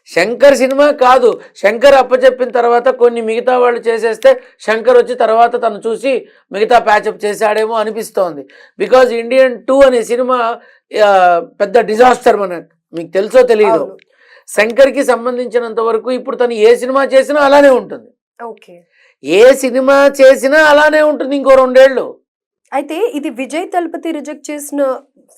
Shankar cinema కాదు, శంకర్ అప్పచెప్పిన తర్వాత కొన్ని మిగతా వాళ్ళు చేసేస్తే శంకర్ వచ్చి తర్వాత తను చూసి మిగతా ప్యాచప్ చేశాడేమో అనిపిస్తోంది. బికాజ్ ఇండియన్ 2 అనే సినిమా పెద్ద డిజాస్టర్, మీకు తెలుసో తెలియదు. శంకర్కి సంబంధించినంత వరకు ఇప్పుడు తను ఏ సినిమా చేసినా అలానే ఉంటుంది, ఏ సినిమా చేసినా అలానే ఉంటుంది ఇంకో 2 ఏళ్ళు. అయితే ఇది విజయ్ తలపతి రిజెక్ట్ చేసిన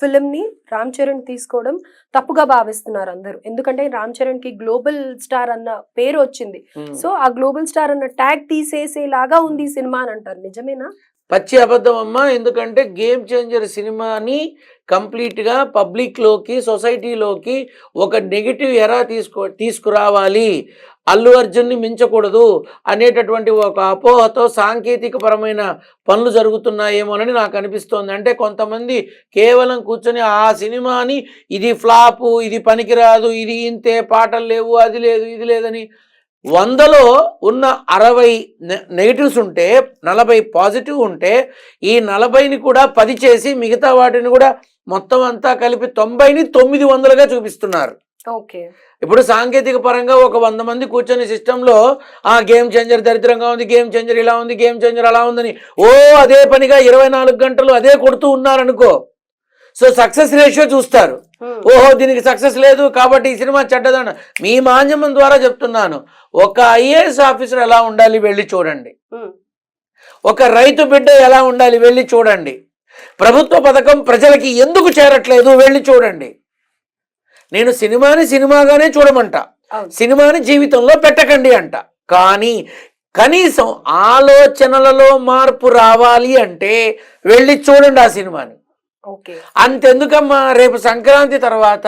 ఫిలిం ని రామ్ చరణ్ తీసుకోవడం తప్పుగా భావిస్తున్నారు అందరూ. ఎందుకంటే రామ్ చరణ్ కి గ్లోబల్ స్టార్ అన్న పేరు వచ్చింది. సో ఆ గ్లోబల్ స్టార్ అన్న ట్యాగ్ తీసేసేలాగా ఉంది ఈ సినిమా అని అంటారు. నిజమేనా? పచ్చి అబద్ధం అమ్మా. ఎందుకంటే గేమ్ చేంజర్ సినిమాని కంప్లీట్గా పబ్లిక్లోకి, సొసైటీలోకి ఒక నెగిటివ్ ఎరా తీసుకురావాలి, అల్లు అర్జున్ని మించకూడదు అనేటటువంటి ఒక అపోహతో సాంకేతిక పరమైన పనులు జరుగుతున్నాయేమోనని నాకు అనిపిస్తోంది. అంటే కొంతమంది కేవలం కూర్చొని ఆ సినిమాని ఇది ఫ్లాపు, ఇది పనికిరాదు, ఇది ఇంతే, పాటలు లేవు, అది లేదు, ఇది లేదని 100లో ఉన్న 60 నెగిటివ్స్ ఉంటే 40 పాజిటివ్ ఉంటే ఈ 40ని కూడా 10 చేసి మిగతా వాటిని కూడా మొత్తం అంతా కలిపి 90ని 900గా చూపిస్తున్నారు. ఇప్పుడు సాంకేతిక పరంగా ఒక 100 మంది కూర్చొని సిస్టంలో ఆ గేమ్ చేంజర్ దరిద్రంగా ఉంది, గేమ్ చేంజర్ ఇలా ఉంది, గేమ్ చేంజర్ అలా ఉందని అదే పనిగా 24 గంటలు అదే కొడుతూ ఉన్నారనుకో, సో సక్సెస్ రేషియో చూస్తారు. దీనికి సక్సెస్ లేదు కాబట్టి ఈ సినిమా చెడ్డదన్న. మీ మాధ్యమం ద్వారా చెప్తున్నాను, ఒక ఐఏఎస్ ఆఫీసర్ ఎలా ఉండాలి వెళ్ళి చూడండి, ఒక రైతు బిడ్డ ఎలా ఉండాలి వెళ్ళి చూడండి, ప్రభుత్వ పథకం ప్రజలకి ఎందుకు చేరట్లేదు వెళ్ళి చూడండి. నేను సినిమాని సినిమాగానే చూడమంట, సినిమాని జీవితంలో పెట్టకండి అంట. కానీ కనీసం ఆలోచనలలో మార్పు రావాలి అంటే వెళ్ళి చూడండి ఆ సినిమాని. అంతెందుకమ్మా, రేపు సంక్రాంతి తర్వాత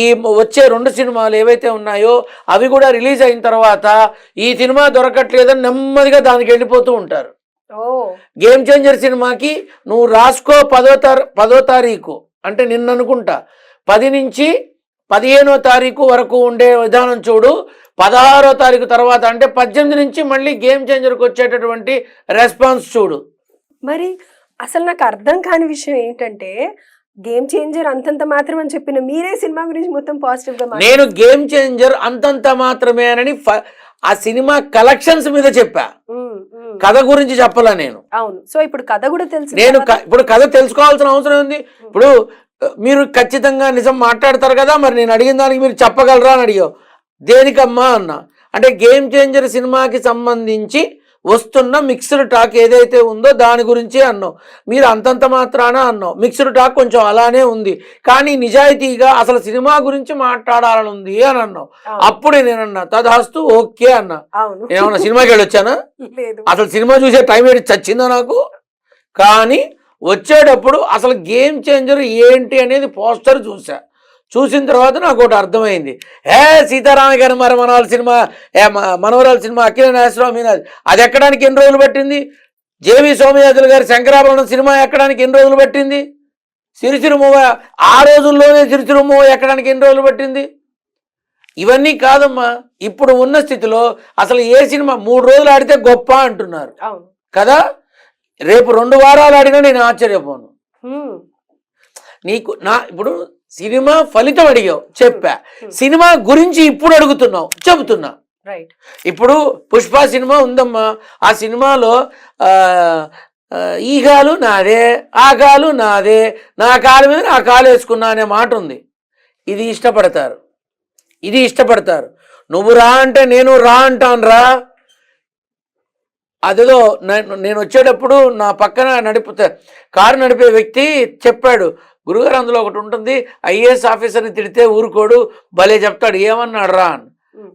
ఈ వచ్చే 2 సినిమాలు ఏవైతే ఉన్నాయో అవి కూడా రిలీజ్ అయిన తర్వాత ఈ సినిమా దొరకట్లేదని నెమ్మదిగా దానికి వెళ్ళిపోతూ ఉంటారు. గేమ్ చేంజర్ సినిమాకి నువ్వు రాసుకో 10వ తారీఖు అంటే నిన్న అనుకుంటా, 10 నుంచి 15వ తారీఖు వరకు ఉండే విధానం చూడు. 16వ తారీఖు తర్వాత అంటే 18 నుంచి మళ్ళీ గేమ్ చేంజర్కి వచ్చేటటువంటి రెస్పాన్స్ చూడు. మరి అసలు నాకు అర్థం కాని విషయం ఏంటంటే, గేమ్ చేంజర్ అంతంత మాత్రం అని చెప్పిన మీరే సినిమా గురించి మొత్తం పాజిటివ్ గా. నేను గేమ్ చేంజర్ అంతంత మాత్రమే అని ఆ సినిమా కలెక్షన్స్ మీద చెప్పా, కథ గురించి చెప్పలా నేను. అవును, సో ఇప్పుడు కథ కూడా తెలుసు. నేను ఇప్పుడు కథ తెలుసుకోవాల్సిన అవసరం ఉంది. ఇప్పుడు మీరు ఖచ్చితంగా నిజం మాట్లాడతారు కదా, మరి నేను అడిగిన దానికి మీరు చెప్పగలరా అని అడిగావు. దేనికమ్మా అన్నా అంటే గేమ్ చేంజర్ సినిమాకి సంబంధించి వస్తున్న మిక్స్డ్ టాక్ ఏదైతే ఉందో దాని గురించి అన్నావు. మీరు అంతంత మాత్రాన అన్నావు, మిక్స్డ్ టాక్ కొంచెం అలానే ఉంది, కానీ నిజాయితీగా అసలు సినిమా గురించి మాట్లాడాలని ఉంది అని అన్నావు. అప్పుడే నేనన్నా తదాస్తు ఓకే అన్నా. ఏమన్నా సినిమాకి వెళ్ళొచ్చానా? అసలు సినిమా చూసే టైం ఏంటి చచ్చిందా నాకు? కానీ వచ్చేటప్పుడు అసలు గేమ్ చేంజర్ ఏంటి అనేది పోస్టర్ చూసిన తర్వాత నాకు ఒకటి అర్థమైంది. సీతారామ గారి మనవరాల సినిమా అఖిల నాగేశ్వరరావు మీనాది అది ఎక్కడానికి ఎన్ని రోజులు పట్టింది? జేవి సోమయాజులు గారి శంకరాభరణం సినిమా ఎక్కడానికి ఎన్ని రోజులు పట్టింది? సిరిసిరుమూవ ఆ రోజుల్లోనే సిరిసిరుమూవ ఎక్కడానికి ఎన్ని రోజులు పట్టింది? ఇవన్నీ కాదమ్మా, ఇప్పుడు ఉన్న స్థితిలో అసలు ఏ సినిమా 3 రోజులు ఆడితే గొప్ప అంటున్నారు కదా, రేపు 2 వారాలు ఆడినా నేను ఆశ్చర్యపోను. నీకు ఇప్పుడు సినిమా ఫలితం అడిగావు, చెప్పా. సినిమా గురించి ఇప్పుడు అడుగుతున్నావు, చెబుతున్నా. ఇప్పుడు పుష్ప సినిమా ఉందమ్మా, ఆ సినిమాలో ఈ గాలు నాదే, ఆ గాలు నాదే, నా కాలు మీద నా కాలు వేసుకున్నా అనే మాట ఉంది. ఇది ఇష్టపడతారు. నువ్వు రా అంటే నేను రా అంటాను రా. అదేదో నేను వచ్చేటప్పుడు నా పక్కన కారు నడిపే వ్యక్తి చెప్పాడు, గురుగారు అందులో ఒకటి ఉంటుంది, ఐఏఎస్ ఆఫీసర్ని తిడితే ఊరుకోడు, భలే చెప్తాడు, ఏమన్నాడు రా అని.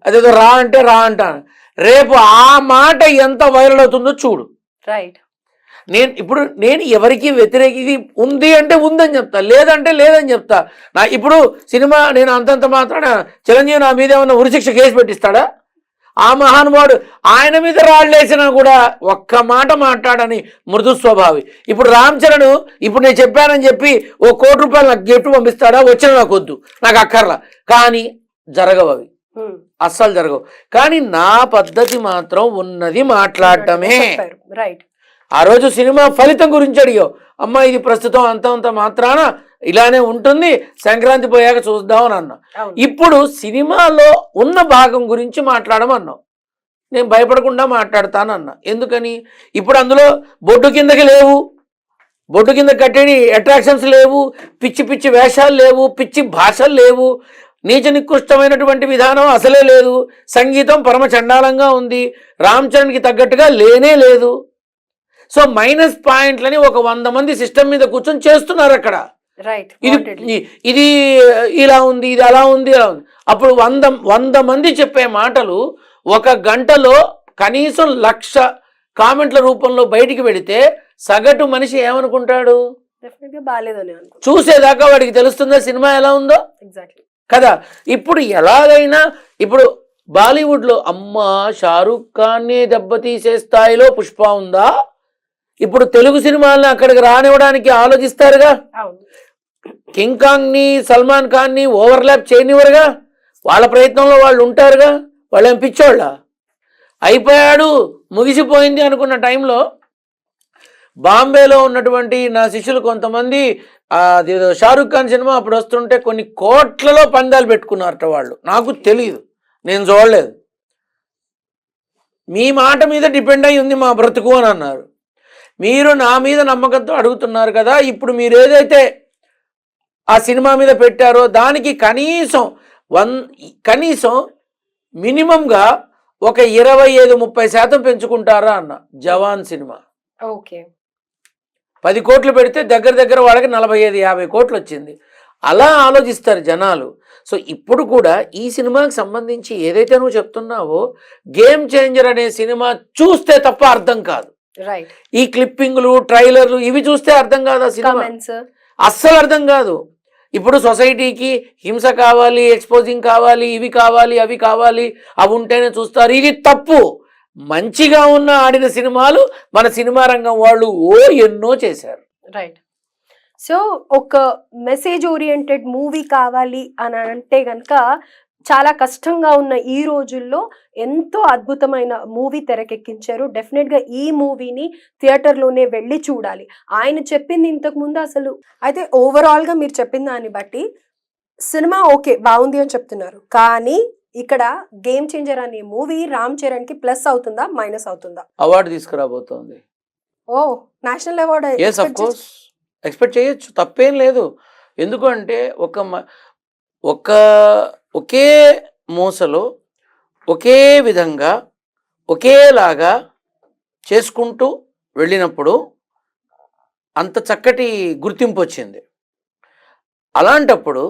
అదేదో రా అంటే రా అంటాను. రేపు ఆ మాట ఎంత వైరల్ అవుతుందో చూడు. నేను ఎవరికి వ్యతిరేక ఇది ఉంది అంటే ఉందని చెప్తా, లేదంటే లేదని చెప్తా. ఇప్పుడు సినిమా నేను అంతంత మాత్రాన చిరంజీవి నా మీద ఏమన్నా ఉరిశిక్ష కేసు పెట్టిస్తాడా? ఆ మహానుభావుడు ఆయన మీద రాళ్ళేసినా కూడా ఒక్క మాట మాట్లాడని మృదు స్వభావి. ఇప్పుడు రామ్ చరణ్ ఇప్పుడు నేను చెప్పానని చెప్పి ₹1 కోటి నాకు గిఫ్ట్ పంపిస్తాడా? వచ్చిన నాకు వద్దు, నాకు అక్కర్లా. కానీ జరగవు అవి, అస్సలు జరగవు. కానీ నా పద్ధతి మాత్రం ఉన్నది మాట్లాడటమే. ఆ రోజు సినిమా ఫలితం గురించి అడిగావు, అమ్మ ఇది ప్రస్తుతం అంత మాత్రాన ఇలానే ఉంటుంది, సంక్రాంతి పోయాక చూద్దాం అని అన్నా. అవును. ఇప్పుడు సినిమాలో ఉన్న భాగం గురించి మాట్లాడమన్నావు, నేను భయపడకుండా మాట్లాడతానన్నా. ఎందుకని? ఇప్పుడు అందులో బొడ్డు కిందకి లేవు, బొడ్డు కింద కట్టేది అట్రాక్షన్స్ లేవు, పిచ్చి పిచ్చి వేషాలు లేవు, పిచ్చి భాషలు లేవు, నీచ నికృష్టమైనటువంటి విధానం అసలే లేదు, సంగీతం పరమ చండాలంగా ఉంది, రామ్ చరణ్కి తగ్గట్టుగా లేనే లేదు. సో మైనస్ పాయింట్లని ఒక 100 మంది సిస్టమ్ మీద కూర్చొని చేస్తున్నారు అక్కడ. రైట్. ఇది ఇలా ఉంది, ఇది అలా ఉంది, అలా ఉంది. అప్పుడు 100 మంది చెప్పే మాటలు ఒక గంటలో కనీసం 1,00,000 కామెంట్ల రూపంలో బయటికి పెడితే సగటు మనిషి ఏమనుకుంటాడు? డెఫినెట్ గా బాలేదని అనుకో. చూసేదాకా వాడికి తెలుస్తుందా సినిమా ఎలా ఉందో? ఎగ్జాక్ట్లీ కదా. ఇప్పుడు ఎలాగైనా ఇప్పుడు బాలీవుడ్లో అమ్మ షారూఖ్ ఖాన్ని దెబ్బతీసే స్థాయిలో పుష్ప ఉందా? ఇప్పుడు తెలుగు సినిమాలను అక్కడికి రానివ్వడానికి ఆలోచిస్తారుగా. అవును. కింగ్ కాంగ్ని సల్మాన్ ఖాన్ని ఓవర్లాప్ చేయనివ్వరుగా, వాళ్ళ ప్రయత్నంలో వాళ్ళు ఉంటారుగా. వాళ్ళు ఏం పిచ్చోళ్ళ? అయిపోయాడు ముగిసిపోయింది అనుకున్న టైంలో బాంబేలో ఉన్నటువంటి నా శిష్యులు కొంతమంది షారూఖ్ ఖాన్ సినిమా అప్పుడు వస్తుంటే కొన్ని కోట్లలో పందాలు పెట్టుకున్నారట వాళ్ళు. నాకు తెలియదు, నేను చూడలేదు. మీ మాట మీద డిపెండ్ అయి ఉంది మా బ్రతుకు అని అన్నారు. మీరు నా మీద నమ్మకంతో అడుగుతున్నారు కదా, ఇప్పుడు మీరు ఏదైతే ఆ సినిమా మీద పెట్టారో దానికి కనీసం మినిమంగా ఒక 25-30% పెంచుకుంటారా అన్న. జవాన్ సినిమా ఓకే 10 కోట్లు పెడితే దగ్గర వాళ్ళకి 45-50 కోట్లు వచ్చింది. అలా ఆలోచిస్తారు జనాలు. సో ఇప్పుడు కూడా ఈ సినిమాకి సంబంధించి ఏదైతే నువ్వు చెప్తున్నావో గేమ్ చేంజర్ అనే సినిమా చూస్తే తప్ప అర్థం కాదు. రైట్. ఈ క్లిప్పింగ్లు ట్రైలర్లు ఇవి చూస్తే అర్థం కాదు, ఆ సినిమా అస్సలు అర్థం కాదు. ఇప్పుడు సొసైటీకి హింస కావాలి, ఎక్స్పోజింగ్ కావాలి, ఇవి కావాలి, అవి కావాలి, అవి ఉంటేనే చూస్తారు. ఇది తప్పు. మంచిగా ఉన్న ఆడిన సినిమాలు మన సినిమా రంగం వాళ్ళు ఎన్నో చేశారు. రైట్. సో ఒక మెసేజ్ ఓరియంటెడ్ మూవీ కావాలి అని అంటే కనుక చాలా కష్టంగా ఉన్న ఈ రోజుల్లో ఎంతో అద్భుతమైన మూవీ తెరకెక్కించారు. డెఫినెట్గా ఈ మూవీని థియేటర్లోనే వెళ్ళి చూడాలి. ఆయన చెప్పింది ఇంతకు ముందు అసలు అయితే ఓవరాల్గా మీరు చెప్పిన దాన్ని బట్టి సినిమా ఓకే బాగుంది అని చెప్తున్నారు, కానీ ఇక్కడ గేమ్ చేంజర్ అనే మూవీ రామ్ చరణ్ కి ప్లస్ అవుతుందా మైనస్ అవుతుందా? అవార్డు తీసుకురాబోతోంది. ఓ నేషనల్ అవార్డు ఎక్స్పెక్ట్ చేయొచ్చు, తప్పేం లేదు. ఎందుకంటే ఒకే మూసలో ఒకే విధంగా ఒకేలాగా చేసుకుంటూ వెళ్ళినప్పుడు అంత చక్కటి గుర్తింపు వచ్చింది. అలాంటప్పుడు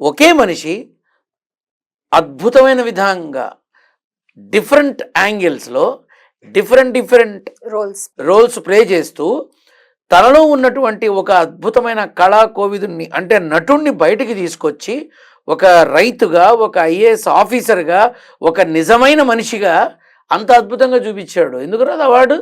ఒకే మనిషి అద్భుతమైన విధంగా డిఫరెంట్ యాంగిల్స్లో డిఫరెంట్ రోల్స్ ప్లే చేస్తూ తనలో ఉన్నటువంటి ఒక అద్భుతమైన కళా కోవిదుని అంటే నటుణ్ణి బయటికి తీసుకొచ్చి ఒక రైతుగా, ఒక ఐఏఎస్ ఆఫీసర్గా, ఒక నిజమైన మనిషిగా అంత అద్భుతంగా చూపించాడు. ఎందుకు రాదు అవార్డు?